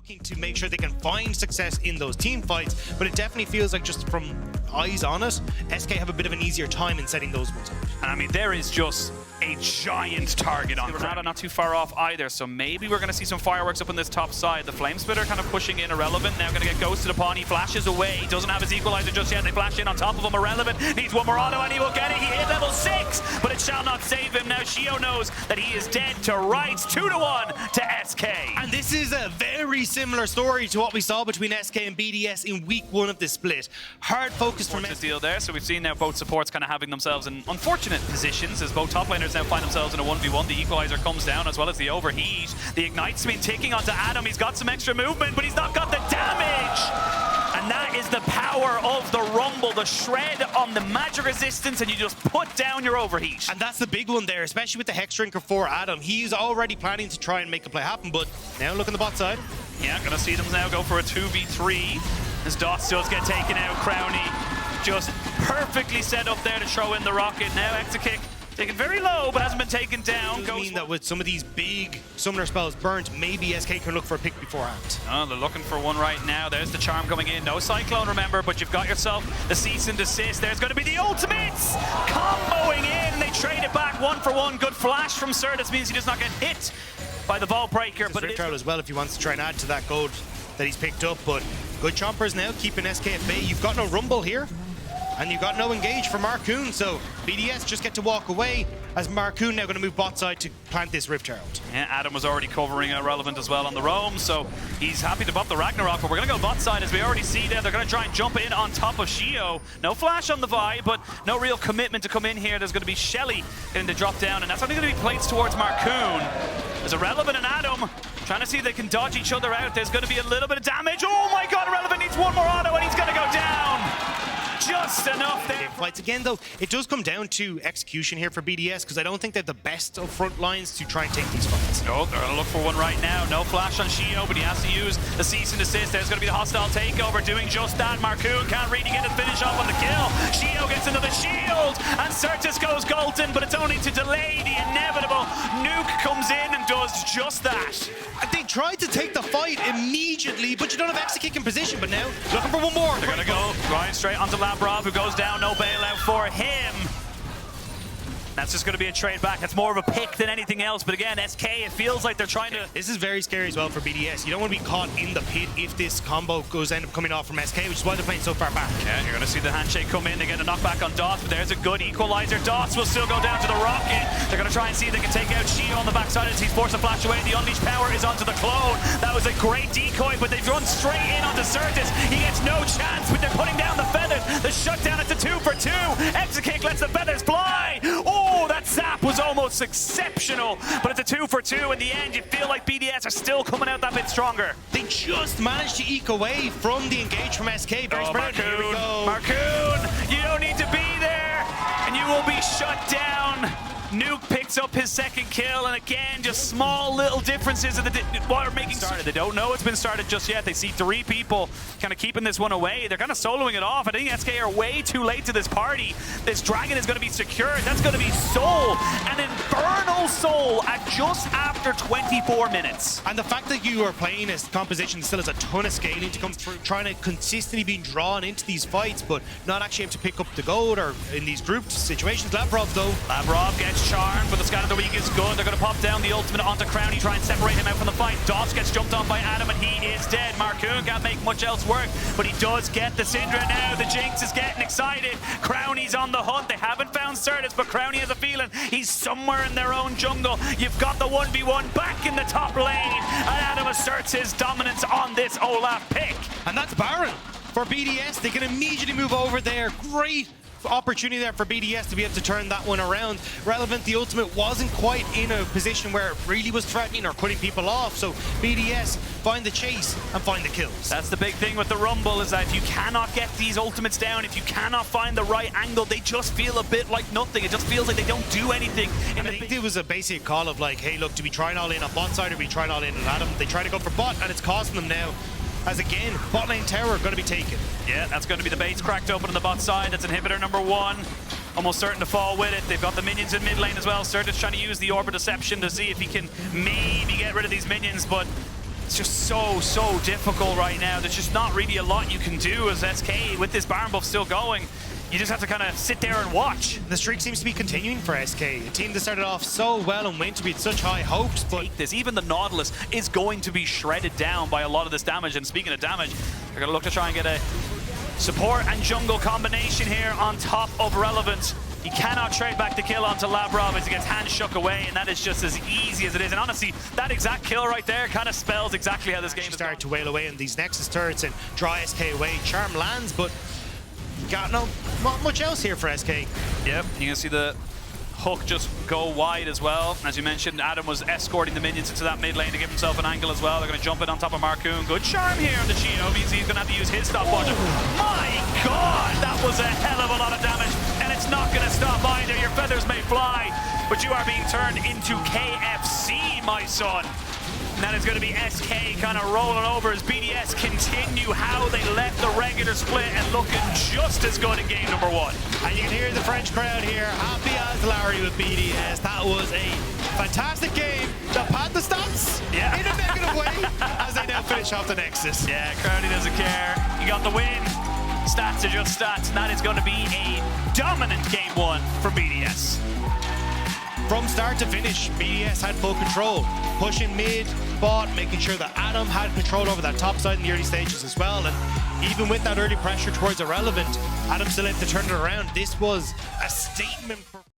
looking to make sure they can find success in those team fights, but it definitely feels like, just from eyes on it, SK have a bit of an easier time in setting those ones up. And I mean, there is just a giant target on Renata, not too far off either, so maybe we're going to see some fireworks up on this top side. The Flame Splitter kind of pushing in Irrelevant, now going to get ghosted upon. He flashes away, he doesn't have his equalizer just yet. They flash in on top of him. Irrelevant needs one more auto and he will get it. He hit level 6, but it shall not save him. Now Sheo knows that he is dead to rights. 2-1 to SK. And this is a very similar story to what we saw between SK and BDS in week 1 of the split. Hard focus from SK. Deal there, so we've seen now both supports kind of having themselves in unfortunate positions as both top laners now find themselves in a 1v1. The equalizer comes down as well as the overheat. The Ignite's been ticking onto Adam. He's got some extra movement, but he's not got the damage. And that is the power of the Rumble, the shred on the magic resistance, and you just put down your overheat. And that's the big one there, especially with the Hex Drinker for Adam. He's already planning to try and make a play happen, but now look on the bot side. Yeah, gonna see them now go for a 2v3 as Dots does get taken out. Crownie just perfectly set up there to throw in the rocket. Now Exakick taken very low, but hasn't been taken down. I mean that with some of these big summoner spells burnt, maybe SK can look for a pick beforehand. Oh, they're looking for one right now. There's the charm coming in. No Cyclone, remember, but you've got yourself the cease and desist. There's going to be the ultimates comboing in. They trade it back 1-for-1. Good flash from Sertuss means he does not get hit by the Vault Breaker. But Rift Trail as well if he wants to try and add to that gold that he's picked up. But good chompers now, keeping SK at bay. You've got no Rumble here. And you've got no engage for Markoon, so BDS just get to walk away as Markoon now going to move bot side to plant this Rift Herald. Yeah, Adam was already covering Irrelevant as well on the roam, so he's happy to pop the Ragnarok, but we're going to go bot side as we already see there. They're going to try and jump in on top of Sheo. No flash on the Vi, but no real commitment to come in here. There's going to be Shelly in the drop down, and that's only going to be plates towards Markoon. There's Irrelevant and Adam trying to see if they can dodge each other out. There's going to be a little bit of damage. Oh my god, Irrelevant needs one more auto and he's going to go down. Just enough there. Fights again, though. It does come down to execution here for BDS because I don't think they're the best of front lines to try and take these fights. No, they're going to look for one right now. No flash on Sheo, but he has to use the cease and desist. There's going to be the hostile takeover doing just that. Markoon can't really get his finish off on the kill. Sheo gets another shield, and Sertuss goes golden, but it's only to delay the inevitable. Nuke comes in and does just that. They tried to take the fight immediately, but you don't have Exakick in position. But now, looking for one more. They're going to go right straight onto Labrov, who goes down. No bailout for him. That's just going to be a trade back. It's more of a pick than anything else. But again, SK, it feels like they're trying to... This is very scary as well for BDS. You don't want to be caught in the pit if this combo end up coming off from SK, which is why they're playing so far back. Yeah, you're going to see the handshake come in. They get a knockback on Dots, but there's a good equalizer. Dots will still go down to the rocket. They're going to try and see if they can take out Sheo on the backside as he's forced to flash away. The Unleashed power is onto the clone. That was a great decoy, but they've run straight in onto Sertuss. He gets no chance, but they're putting down the feathers. The shutdown at the 2-for-2. Exakick lets the feathers fly. Oh, that zap was almost exceptional, but it's a 2-for-2. In the end, you feel like BDS are still coming out that bit stronger. They just managed to eke away from the engage from SK. Very spread. Here we go. Markoon, you don't need to be there, and you will be shut down. Nuke picks up his second kill, and again, just small little differences in what are making started. They don't know it's been started just yet. They see 3 people kind of keeping this one away. They're kind of soloing it off. I think SK are way too late to this party. This dragon is going to be secured. That's going to be Soul, an Infernal Soul at just after 24 minutes. And the fact that you are playing a composition that still has a ton of scaling to come through, trying to consistently be drawn into these fights, but not actually able to pick up the gold or in these grouped situations. Labrov, though. Labrov gets charmed, but the scan of the week is good. They're going to pop down the ultimate onto Crownie, try and separate him out from the fight. Dots gets jumped on by Adam, and he is dead. Markoon can't make much else work, but he does get the Syndra now. The Jinx is getting excited. Crownie's on the hunt. They haven't found Sertuss, but Crownie has a feeling he's somewhere in their own jungle. You've got the 1v1 back in the top lane, and Adam asserts his dominance on this Olaf pick. And that's Baron for BDS. They can immediately move over there. Great opportunity there for BDS to be able to turn that one around. Relevant, the ultimate wasn't quite in a position where it really was threatening or cutting people off, so BDS find the chase and find the kills. That's the big thing with the Rumble, is that if you cannot get these ultimates down, if you cannot find the right angle, they just feel a bit like nothing. It just feels like they don't do anything. And I think it was a basic call of like, hey look, do we try and all in on bot side or do we try and all in on Adam? They try to go for bot, and it's costing them now. As again, bot lane tower going to be taken. Yeah, that's going to be the base cracked open on the bot side. That's inhibitor number 1. Almost certain to fall with it. They've got the minions in mid lane as well. Sertuss trying to use the Orb of Deception to see if he can maybe get rid of these minions, but It's just so difficult right now. There's just not really a lot you can do as SK with this Baron buff still going. You just have to kind of sit there and watch. The streak seems to be continuing for SK, a team that started off so well and went to be such high hopes, but even the Nautilus is going to be shredded down by a lot of this damage. And speaking of damage, they're going to look to try and get a support and jungle combination here on top of Relevant. He cannot trade back the kill onto Labrov as he gets hand shook away, and that is just as easy as it is. And honestly, that exact kill right there kind of spells exactly how this game is started to wail away in these Nexus turrets and draw SK away. Charm lands, but got not much else here for SK. Yep, you can see the hook just go wide as well. As you mentioned, Adam was escorting the minions into that mid lane to give himself an angle as well. They're going to jump in on top of Markoon. Good charm here on the Sheo, means he's going to have to use his stopwatch. My God, that was a hell of a lot of damage, and it's not going to stop either. Your feathers may fly, but you are being turned into KFC, my son. And that is going to be SK kind of rolling over as BDS continue how they left the regular split and looking just as good in game number 1. And you can hear the French crowd here, happy as Larry with BDS. That was a fantastic game that pad the stats in a negative way as they now finish off the Nexus. Yeah, Crownie doesn't care. You got the win. Stats are just stats, and that is going to be a dominant game 1 for BDS. From start to finish, BDS had full control, pushing mid, bot, making sure that Adam had control over that top side in the early stages as well. And even with that early pressure towards Irrelevant, Adam still had to turn it around. This was a statement for